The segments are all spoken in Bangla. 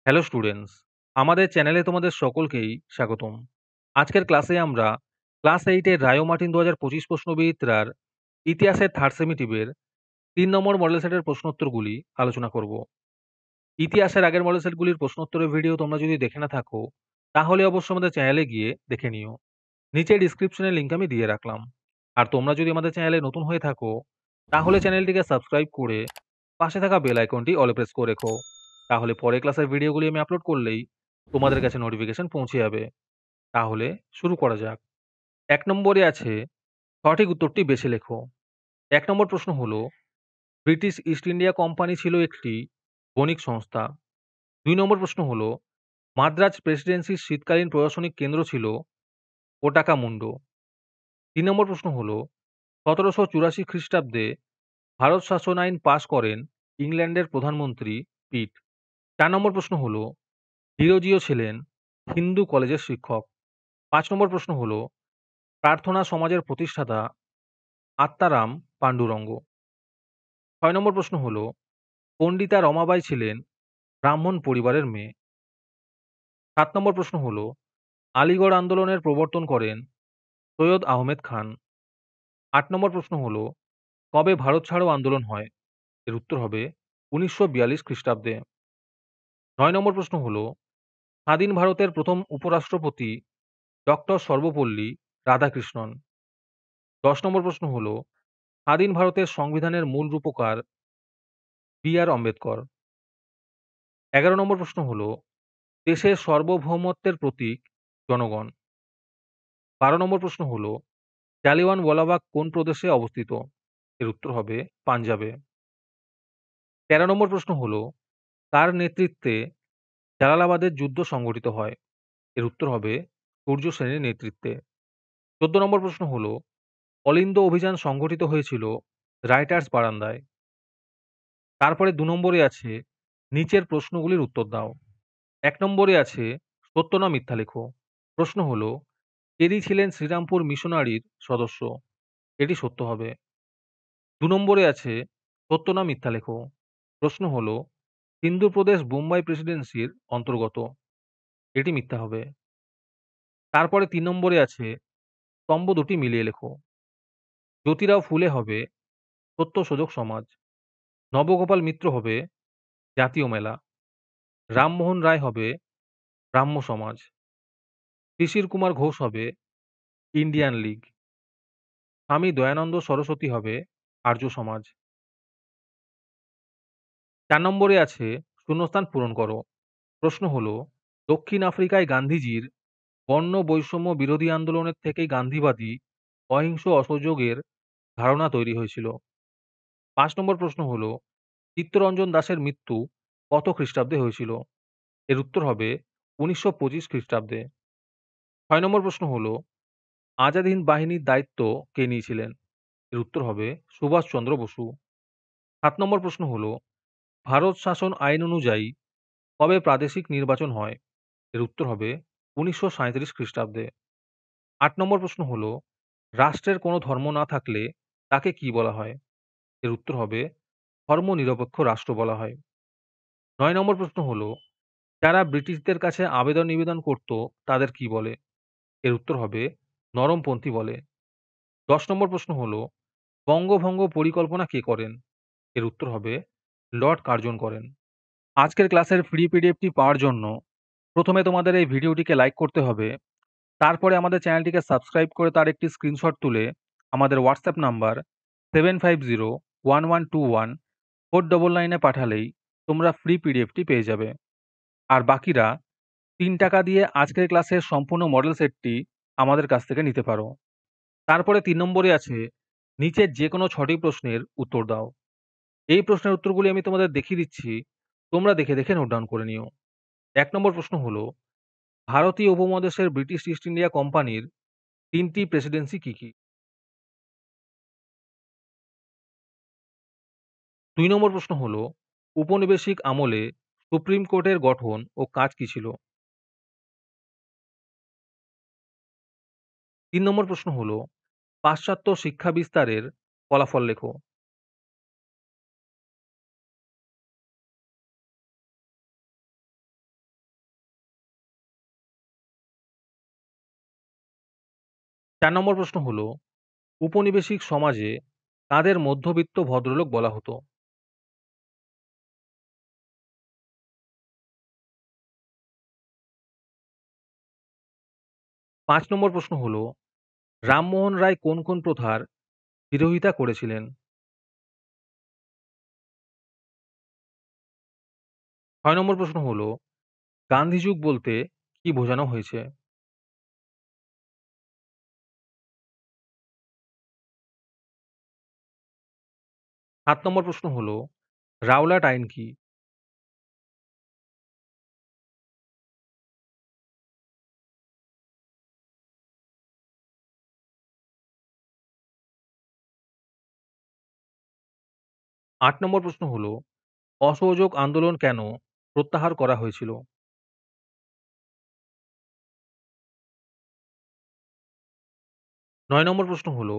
হ্যালো স্টুডেন্টস, আমাদের চ্যানেলে তোমাদের সকলকেই স্বাগতম। আজকের ক্লাসে আমরা ক্লাস 8 এর রায়ো মার্টিন ২০২৫ প্রশ্নবিচিত্রার ইতিহাসের থার্ড সেমিটিভের ৩ নম্বর মডেল সেটের প্রশ্নোত্তরগুলি আলোচনা করব। ইতিহাসের আগের মডেল সেটগুলির প্রশ্নোত্তরের ভিডিও তোমরা যদি দেখে না থাকো, তাহলে অবশ্যই আমাদের চ্যানেলে গিয়ে দেখে নিও। নিচে ডিসক্রিপশনে লিংক আমি দিয়ে রাখলাম। আর তোমরা যদি আমাদের চ্যানেলে নতুন হয়ে থাকো, তাহলে চ্যানেলটিকে সাবস্ক্রাইব করে পাশে থাকা বেল আইকনটি অলে প্রেস করে রেখো। তাহলে পরে ক্লাসের ভিডিওগুলি আমি আপলোড করলেই তোমাদের কাছে নোটিফিকেশন পৌঁছে যাবে। তাহলে শুরু করা যাক। ১ নম্বরে আছে সঠিক উত্তরটি বেছে লেখো। ১ নম্বর প্রশ্ন হলো, ব্রিটিশ ইস্ট ইন্ডিয়া কোম্পানি ছিল একটি বণিক সংস্থা। ২ নম্বর প্রশ্ন হলো, মাদ্রাজ প্রেসিডেন্সির শীতকালীন প্রশাসনিক কেন্দ্র ছিল ওটাকামুন্ডু। ৩ নম্বর প্রশ্ন হলো, ১৭৮৪ খ্রিস্টাব্দে ভারত শাসন আইন পাস করেন ইংল্যান্ডের প্রধানমন্ত্রী পিট। ৪ নম্বর প্রশ্ন হলো, হিরোজিও ছিলেন হিন্দু কলেজের শিক্ষক। ৫ নম্বর প্রশ্ন হলো, প্রার্থনা সমাজের প্রতিষ্ঠাতা আত্মারাম পাণ্ডুরঙ্গ। ৬ নম্বর প্রশ্ন হলো, পণ্ডিতা রমাবাই ছিলেন ব্রাহ্মণ পরিবারের মেয়ে। ৭ নম্বর প্রশ্ন হলো, আলিগড় আন্দোলনের প্রবর্তন করেন সৈয়দ আহমেদ খান। ৮ নম্বর প্রশ্ন হলো, কবে ভারত ছাড়ো আন্দোলন হয়? এর উত্তর হবে ১৯৪২ খ্রিস্টাব্দে। ৯ নম্বর প্রশ্ন হলো, স্বাধীন ভারতের প্রথম উপরাষ্ট্রপতি ডক্টর সর্বপল্লী রাধাকৃষ্ণন। ১০ নম্বর প্রশ্ন হলো, স্বাধীন ভারতের সংবিধানের মূল রূপকার বি.আর. আম্বেদকর। ১১ নম্বর প্রশ্ন হলো, দেশের সার্বভৌমত্বের প্রতীক জনগণ। ১২ নম্বর প্রশ্ন হলো, জালিয়ানওয়ালাবাগ কোন প্রদেশে অবস্থিত? এর উত্তর হবে পাঞ্জাবে। ১৩ নম্বর প্রশ্ন হলো, কার নেতৃত্বে জালালাবাদের যুদ্ধ সংঘটিত হয়? এর উত্তর হবে সূর্য সেনের নেতৃত্বে। ১৪ নম্বর প্রশ্ন হলো, অলিন্দ অভিযান সংঘটিত হয়েছিল রাইটার্স বারান্দায়। তারপরে ২ নম্বরে আছে নিচের প্রশ্নগুলির উত্তর দাও। ১ নম্বরে আছে সত্য না মিথ্যা লেখো। প্রশ্ন হলো, কেরি ছিলেন শ্রীরামপুর মিশনারির সদস্য। এটি সত্য হবে। ২ নম্বরে আছে সত্য না মিথ্যা লেখো। প্রশ্ন হলো, সিন্ধু প্রদেশ বোম্বাই প্রেসিডেন্সির অন্তর্গত। এটি মিথ্যা হবে। তারপরে ৩ নম্বরে আছে স্তম্ভ দুটি মিলিয়ে লেখো। জ্যোতিরাও ফুলে হবে সত্যশোধক সমাজ। নবগোপাল মিত্র হবে জাতীয় মেলা। রামমোহন রায় হবে ব্রাহ্ম সমাজ। শিশির কুমার ঘোষ হবে ইন্ডিয়ান লীগ। স্বামী দয়ানন্দ সরস্বতী হবে আর্য সমাজ। ৪ নম্বরে আছে শূন্যস্থান পূরণ করো। প্রশ্ন হলো, দক্ষিণ আফ্রিকায় গান্ধীজির বর্ণ বৈষম্য বিরোধী আন্দোলনের থেকেই গান্ধীবাদী অহিংস অসহযোগের ধারণা তৈরি হয়েছিল। ৫ নম্বর প্রশ্ন হলো, চিত্তরঞ্জন দাসের মৃত্যু কত খ্রিস্টাব্দে হয়েছিল? এর উত্তর হবে ১৯২৫ খ্রিস্টাব্দে। ৬ নম্বর প্রশ্ন হলো, আজাদ হিন্দ বাহিনীর দায়িত্ব কে নিয়েছিলেন? এর উত্তর হবে সুভাষচন্দ্র বসু। ৭ নম্বর প্রশ্ন হলো, ভারত শাসন আইন অনুযায়ী কবে প্রাদেশিক নির্বাচন হয়? এর উত্তর হবে ১৯৩৭ খ্রিস্টাব্দে। ৮ নম্বর প্রশ্ন হলো, রাষ্ট্রের কোনো ধর্ম না থাকলে তাকে কি বলা হয়? এর উত্তর হবে ধর্মনিরপেক্ষ রাষ্ট্র বলা হয়। ৯ নম্বর প্রশ্ন হলো, যারা ব্রিটিশদের কাছে আবেদন নিবেদন করত তাদের কি বলে? এর উত্তর হবে নরমপন্থী বলে। ১০ নম্বর প্রশ্ন হলো, বঙ্গভঙ্গ পরিকল্পনা কে করেন? এর উত্তর হবে লর্ড কার্জন করেন। আজকের ক্লাসের ফ্রি পিডিএফটি পাওয়ার জন্য প্রথমে তোমাদের এই ভিডিওটিকে লাইক করতে হবে। তারপরে আমাদের চ্যানেলটিকে সাবস্ক্রাইব করে তার একটি স্ক্রিনশট তুলে আমাদের হোয়াটসঅ্যাপ নাম্বার 7501121499 পাঠালেই তোমরা ফ্রি পিডিএফটি পেয়ে যাবে। আর বাকিরা ৩ টাকা দিয়ে আজকের ক্লাসের সম্পূর্ণ মডেল সেটটি আমাদের কাছ থেকে নিতে পারো। তারপরে ৩ নম্বরে আছে নিচের যে কোনো ৬টি প্রশ্নের উত্তর দাও। এই প্রশ্নের উত্তরগুলি আমি তোমাদের দেখিয়ে দিচ্ছি। তোমরা দেখে দেখে নোট ডাউন করে নিও। ১ নম্বর প্রশ্ন হলো, ভারতীয় উপমহাদেশের ব্রিটিশ ইস্ট ইন্ডিয়া কোম্পানির ৩টি প্রেসিডেন্সি কি, কি? ২ নম্বর প্রশ্ন হলো, উপনিবেশিক আমলে সুপ্রিম কোর্টের গঠন ও কাজ কি ছিল? ৩ নম্বর প্রশ্ন হলো, পাশ্চাত্য শিক্ষা বিস্তারের ফলাফল লেখো। ৪ নম্বর প্রশ্ন হলো, উপনিবেশিক সমাজে কাদের মধ্যবিত্ত ভদ্রলোক বলা হতো? ৫ নম্বর প্রশ্ন হলো, রামমোহন রায় কোন প্রথার বিরোধিতা করেছিলেন? ৬ নম্বর প্রশ্ন হলো, গান্ধীযুগ বলতে কি বোঝানো হয়েছে? ৭ নম্বর প্রশ্ন হলো, রাওলাট আইন কি? ৮ নম্বর প্রশ্ন হলো, অসহযোগ আন্দোলন কেন প্রত্যাহার করা হয়েছিল? ৯ নম্বর প্রশ্ন হলো,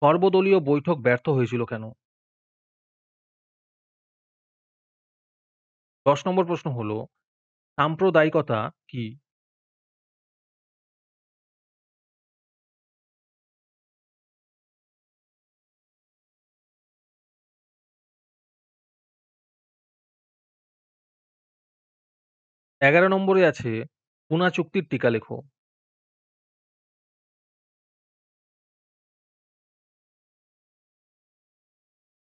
সর্বদলীয় বৈঠক ব্যর্থ হয়েছিল কেন? ১০ নম্বর প্রশ্ন হলো, সাম্প্রদায়িকতা কি? ১১ নম্বরে আছে, পুনা চুক্তির টিকা লেখো।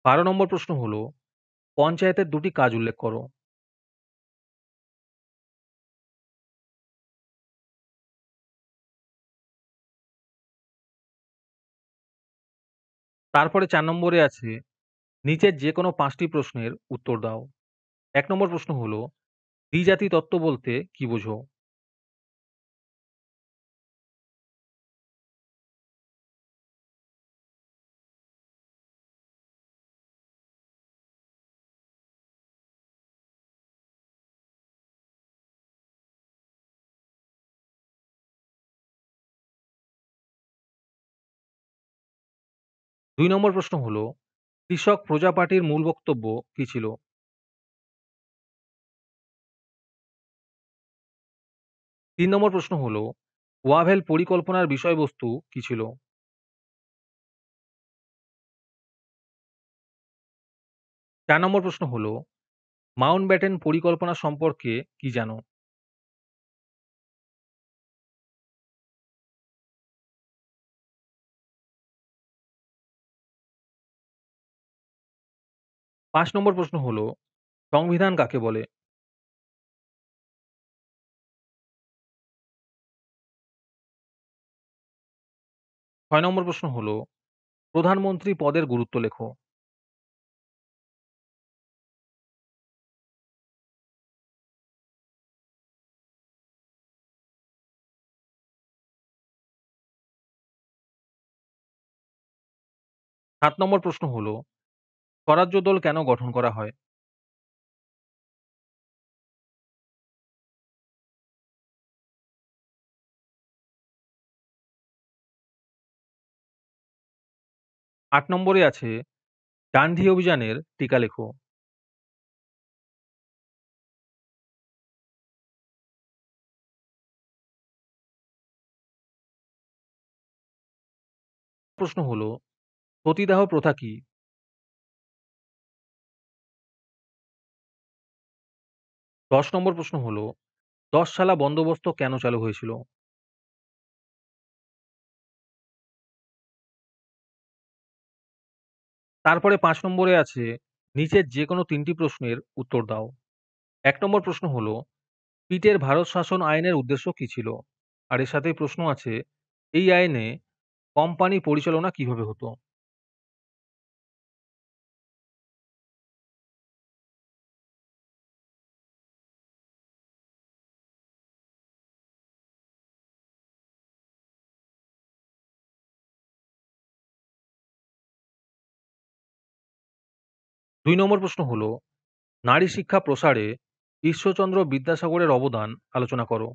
১২ নম্বর প্রশ্ন হলো, পঞ্চায়েতের দুটি কাজ উল্লেখ করো। তারপরে ৪ নম্বরে আছে, নিচের যেকোনো ৫ টি প্রশ্নের উত্তর দাও। ১ নম্বর প্রশ্ন হলো, দ্বিজাতি তত্ত্ব বলতে কি বোঝো? ২ নম্বর প্রশ্ন হলো, কৃষক প্রজা পার্টির মূল বক্তব্য কি ছিল? ৩ নম্বর প্রশ্ন হলো, ওয়াভেল পরিকল্পনার বিষয়বস্তু কি ছিল? ৪ নম্বর প্রশ্ন হলো, মাউন্টব্যাটেন পরিকল্পনা সম্পর্কে কি জানো? ৫ নম্বর প্রশ্ন হলো, সংবিধান কাকে বলে? ৬ নম্বর প্রশ্ন হলো, প্রধানমন্ত্রী পদের গুরুত্ব লেখো। ৭ নম্বর প্রশ্ন হলো, স্বরাজ্য দল কেন গঠন করা হয়? ৮ নম্বরে আছে, ডান্ডি অভিযানের টিকা লেখো। ১০ প্রশ্ন হলো, সতীদাহ প্রথা কি? ১০ নম্বর প্রশ্ন হলো, ১০ সালা বন্দোবস্ত কেন চালু হয়েছিল? তারপরে ৫ নম্বরে আছে, নিচের যেকোনো ৩ টি প্রশ্নের উত্তর দাও। ১ নম্বর প্রশ্ন হলো, পিটের ভারত শাসন আইনের উদ্দেশ্য কি ছিল? আর এর সাথেই প্রশ্ন আছে, এই আইনে কোম্পানি পরিচালনা কিভাবে হতো? ২ নম্বর প্রশ্ন হলো, নারী শিক্ষা প্রসারে ঈশ্বরচন্দ্র বিদ্যাসাগরের অবদান আলোচনা করো।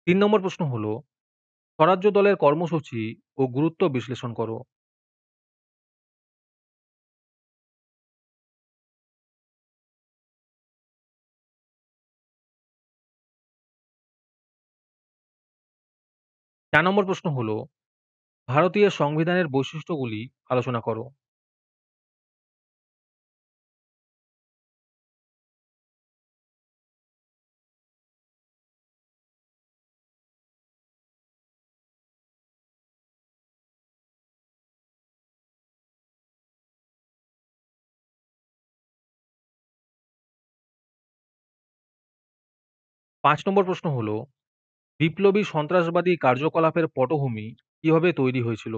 ৩ নম্বর প্রশ্ন হলো, স্বরাজ্য দলের কর্মসূচি ও গুরুত্ব বিশ্লেষণ করো। ৪ নম্বর প্রশ্ন হলো, ভারতীয় সংবিধানের বৈশিষ্ট্যগুলি আলোচনা করো। ৫ নম্বর প্রশ্ন হলো, বিপ্লবী সন্ত্রাসবাদী কার্যকলাপের পটভূমি কিভাবে তৈরি হয়েছিল?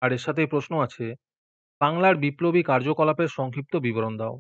আর এর সাথেই প্রশ্ন আছে, বাংলার বিপ্লবী কার্যকলাপের সংক্ষিপ্ত বিবরণ দাও।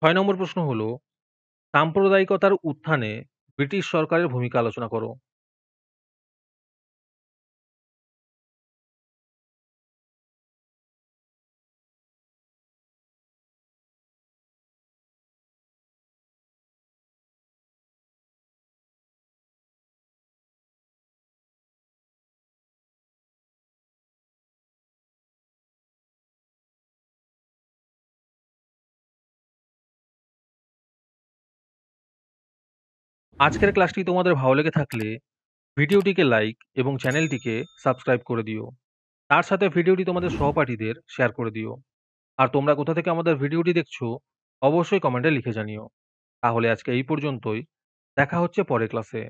৬ নম্বর প্রশ্ন হলো, সাম্প্রদায়িকতার উত্থানে ব্রিটিশ সরকারের ভূমিকা আলোচনা করো। 'আজকের ক্লাসটি তোমাদের ভালো লেগে থাকলে ভিডিওটিকে লাইক এবং চ্যানেলটিকে সাবস্ক্রাইব করে দিও। তার সাথে ভিডিওটি তোমাদের সহপাঠীদের শেয়ার করে দিও। আর তোমরা কোথা থেকে আমাদের ভিডিওটি দেখছো অবশ্যই কমেন্টে লিখে জানিও। তাহলে আজকে এই পর্যন্তই। দেখা হচ্ছে পরের ক্লাসে।